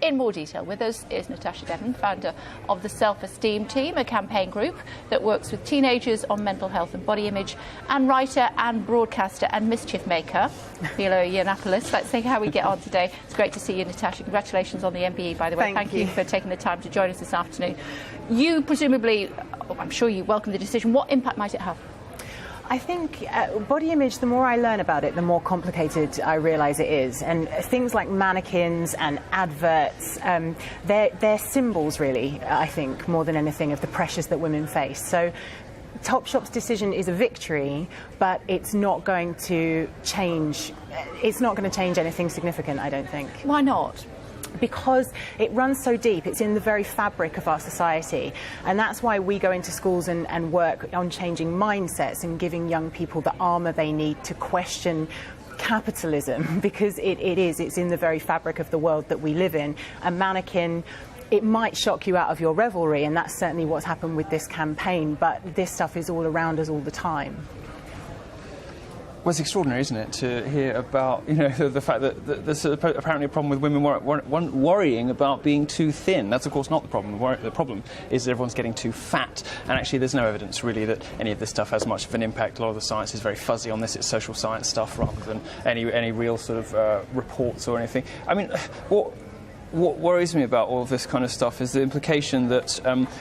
in more detail. With us is Natasha Devon, founder of the Self-Esteem Team, a campaign group that works with teenagers on mental health and body image, and writer and broadcaster and mischief maker, Milo Yiannopoulos. Let's see how we get on today. It's great to see you, Natasha. Congratulations on the MBE, by the way. Thank you for taking the time to join us this afternoon. You presumably, I'm sure you welcome the decision. What impact might it have? I think body image, the more I learn about it, the more complicated I realise it is. And things like mannequins and adverts, they're symbols, really, I think, more than anything, of the pressures that women face. So Topshop's decision is a victory, but it's not going to change. It's not going to change anything significant, I don't think. Why not? Because it runs so deep, it's in the very fabric of our society. And that's why we go into schools and work on changing mindsets and giving young people the armour they need to question capitalism, because it's in the very fabric of the world that we live in. A mannequin, it might shock you out of your revelry, and that's certainly what's happened with this campaign, but this stuff is all around us all the time. Well, it's extraordinary, isn't it, to hear about, you know, the fact that there's apparently a problem with women worrying about being too thin. That's, of course, not the problem. The problem is that everyone's getting too fat, and actually there's no evidence, really, that any of this stuff has much of an impact. A lot of the science is very fuzzy on this. It's social science stuff rather than any real sort of reports or anything. I mean, what worries me about all of this kind of stuff is the implication that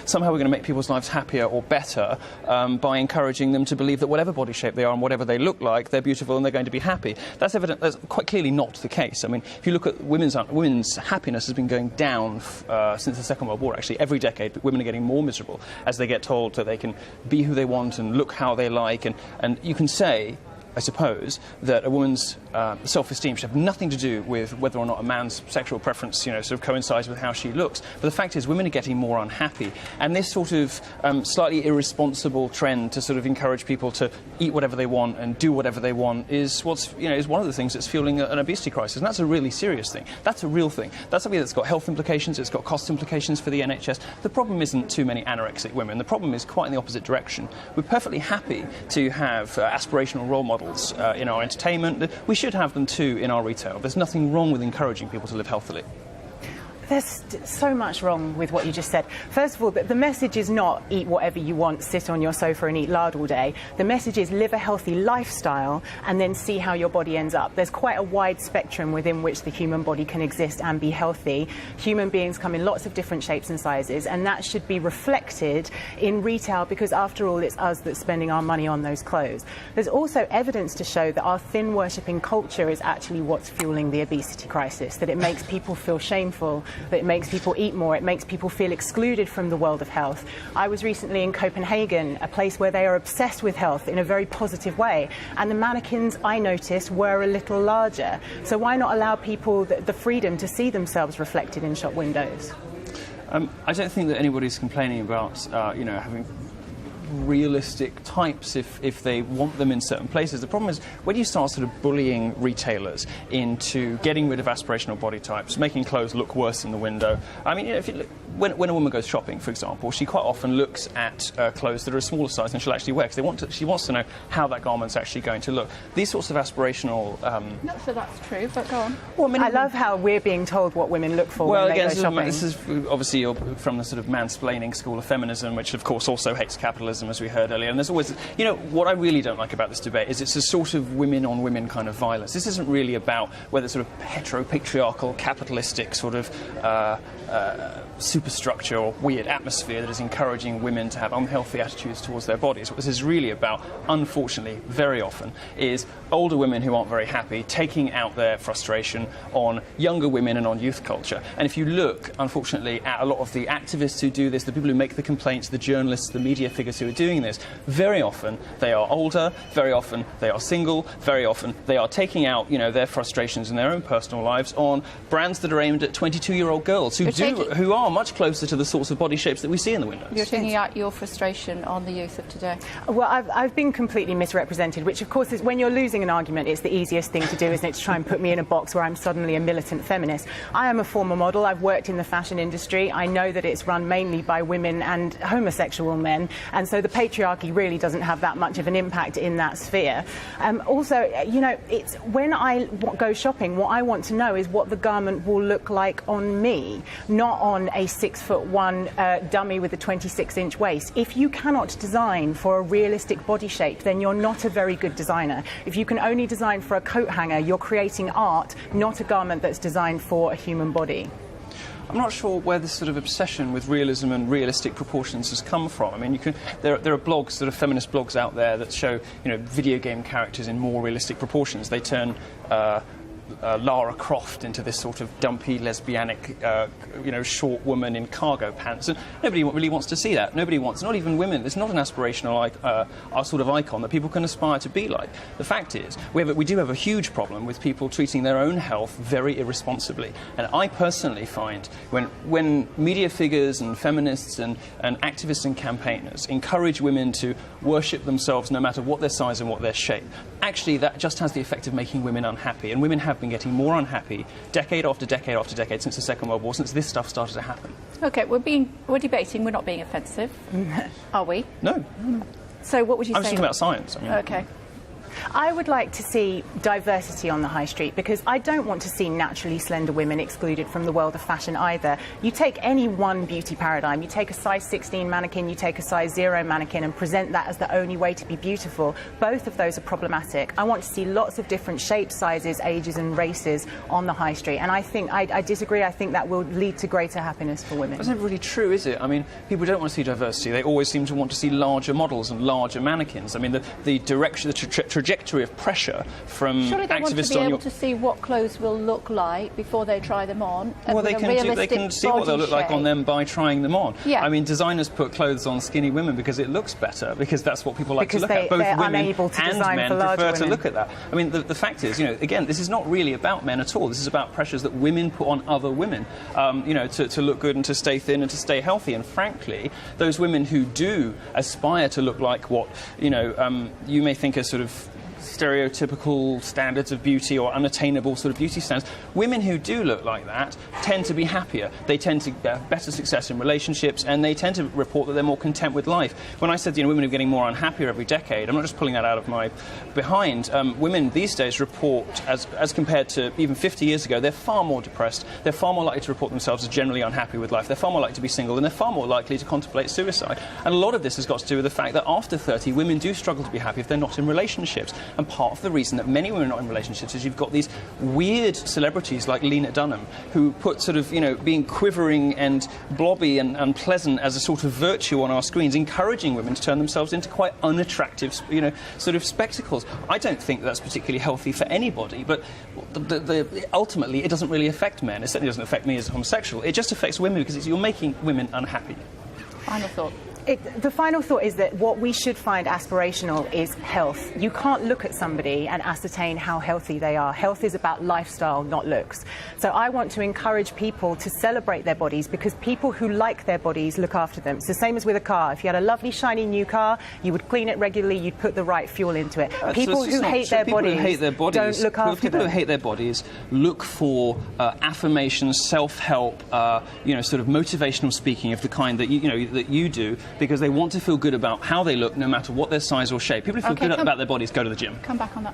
somehow we're going to make people's lives happier or better by encouraging them to believe that whatever body shape they are and whatever they look like, they're beautiful and they're going to be happy. That's evident. That's quite clearly not the case. I mean, if you look at women's happiness has been going down since the Second World War, actually. Every decade, women are getting more miserable as they get told that they can be who they want and look how they like. And you can say, I suppose, that a woman's self-esteem should have nothing to do with whether or not a man's sexual preference, you know, sort of coincides with how she looks. But the fact is, women are getting more unhappy, and this sort of slightly irresponsible trend to sort of encourage people to eat whatever they want and do whatever they want is is one of the things that's fueling an obesity crisis, and that's a really serious thing. That's a real thing. That's something that's got health implications. It's got cost implications for the NHS. The problem isn't too many anorexic women. The problem is quite in the opposite direction. We're perfectly happy to have aspirational role models in our entertainment. We should have them too in our retail. There's nothing wrong with encouraging people to live healthily. There's so much wrong with what you just said. First of all, the message is not eat whatever you want, sit on your sofa and eat lard all day. The message is live a healthy lifestyle and then see how your body ends up. There's quite a wide spectrum within which the human body can exist and be healthy. Human beings come in lots of different shapes and sizes, and that should be reflected in retail, because after all, it's us that's spending our money on those clothes. There's also evidence to show that our thin worshipping culture is actually what's fueling the obesity crisis, that it makes people feel shameful, that it makes people eat more, it makes people feel excluded from the world of health. I was recently in Copenhagen, a place where they are obsessed with health in a very positive way, and the mannequins, I noticed, were a little larger. So why not allow people the freedom to see themselves reflected in shop windows? I don't think that anybody's complaining about, having realistic types if they want them in certain places. The problem is when you start sort of bullying retailers into getting rid of aspirational body types, making clothes look worse in the window. I mean, if you look, when a woman goes shopping, for example, she quite often looks at clothes that are a smaller size than she'll actually wear, because she wants to know how that garment's actually going to look. These sorts of aspirational... Not so that's true, but go on. Well, I love how we're being told what women look for when they go shopping. This is obviously you're from the sort of mansplaining school of feminism, which of course also hates capitalism, as we heard earlier. And there's always, what I really don't like about this debate is it's a sort of women-on-women kind of violence. This isn't really about whether sort of heteropatriarchal, capitalistic sort of superstructure or weird atmosphere that is encouraging women to have unhealthy attitudes towards their bodies. What this is really about, unfortunately, very often, is older women who aren't very happy taking out their frustration on younger women and on youth culture. And if you look, unfortunately, at a lot of the activists who do this, the people who make the complaints, the journalists, the media figures who are doing this, very often they are older, very often they are single, very often they are taking out, their frustrations in their own personal lives on brands that are aimed at 22-year-old girls who are much much closer to the sorts of body shapes that we see in the windows. You're taking out your frustration on the youth of today. Well, I've been completely misrepresented, which of course is when you're losing an argument, it's the easiest thing to do, isn't it, to try and put me in a box where I'm suddenly a militant feminist. I am a former model. I've worked in the fashion industry. I know that it's run mainly by women and homosexual men, and so the patriarchy really doesn't have that much of an impact in that sphere. Also, you know, it's when I go shopping, what I want to know is what the garment will look like on me, not on a 6'1" dummy with a 26-inch waist. If you cannot design for a realistic body shape, then you're not a very good designer. If you can only design for a coat hanger, you're creating art, not a garment that's designed for a human body. I'm not sure where this sort of obsession with realism and realistic proportions has come from. I mean, there are blogs, sort of feminist blogs out there that show, you know, video game characters in more realistic proportions. They turn Lara Croft into this sort of dumpy, lesbianic, you know, short woman in cargo pants, and nobody really wants to see that. Nobody wants, not even women. It's not an aspirational sort of icon that people can aspire to be like. The fact is, we do have a huge problem with people treating their own health very irresponsibly. And I personally find when media figures and feminists and activists and campaigners encourage women to worship themselves no matter what their size and what their shape, actually that just has the effect of making women unhappy. And women have been getting more unhappy decade after decade after decade since the Second World War, since this stuff started to happen. OK, we're debating, we're not being offensive, are we? No. So what would you say? I'm just talking about science. I mean. OK. I would like to see diversity on the high street, because I don't want to see naturally slender women excluded from the world of fashion either. You take any one beauty paradigm, you take a size 16 mannequin, you take a size 0 mannequin and present that as the only way to be beautiful. Both of those are problematic. I want to see lots of different shapes, sizes, ages and races on the high street, and I think I disagree. I think that will lead to greater happiness for women. That's not really true, is it? I mean, people don't want to see diversity. They always seem to want to see larger models and larger mannequins. I mean, the direction, the trajectory of pressure from surely they activists want to be able to see what clothes will look like before they try them on. Well, they can see what they'll look like on them by trying them on. Yeah. I mean, designers put clothes on skinny women because it looks better, because that's what people like to look at. Both women and men prefer to look at that. I mean, the fact is, you know, again, this is not really about men at all. This is about pressures that women put on other women, you know, to look good and to stay thin and to stay healthy. And frankly, those women who do aspire to look like what, you know, you may think are sort of stereotypical standards of beauty or unattainable sort of beauty standards, women who do look like that tend to be happier. They tend to have better success in relationships, and they tend to report that they're more content with life. When I said, you know, women are getting more unhappier every decade, I'm not just pulling that out of my behind. Women these days report, as compared to even 50 years ago, they're far more depressed. They're far more likely to report themselves as generally unhappy with life. They're far more likely to be single, and they're far more likely to contemplate suicide. And a lot of this has got to do with the fact that after 30, women do struggle to be happy if they're not in relationships. And part of the reason that many women are not in relationships is you've got these weird celebrities like Lena Dunham, who put sort of, you know, being quivering and blobby and unpleasant as a sort of virtue on our screens, encouraging women to turn themselves into quite unattractive, you know, sort of spectacles. I don't think that's particularly healthy for anybody, but ultimately it doesn't really affect men. It certainly doesn't affect me as a homosexual. It just affects women because you're making women unhappy. Final thought. The final thought is that what we should find aspirational is health. You can't look at somebody and ascertain how healthy they are. Health is about lifestyle, not looks. So I want to encourage people to celebrate their bodies, because people who like their bodies look after them. It's the same as with a car. If you had a lovely, shiny new car, you would clean it regularly, you'd put the right fuel into it. People who hate their bodies don't look after them. People who hate their bodies look for affirmation, self-help, you know, sort of motivational speaking of the kind that that you do, because they want to feel good about how they look no matter what their size or shape. People who feel good about their bodies go to the gym. Come back on that.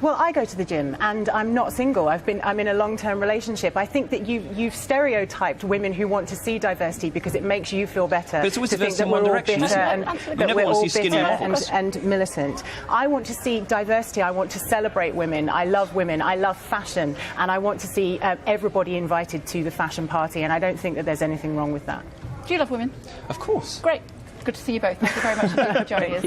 Well, I go to the gym, and I'm not single. I'm in a long-term relationship. I think that you've stereotyped women who want to see diversity because it makes you feel better. But it's always to think that in one we're all direction, bitter isn't it? and militant. I want to see diversity. I want to celebrate women. I love women. I love fashion, and I want to see everybody invited to the fashion party. And I don't think that there's anything wrong with that. Do you love women? Of course. Great. Good to see you both. Thank you very much indeed for joining us.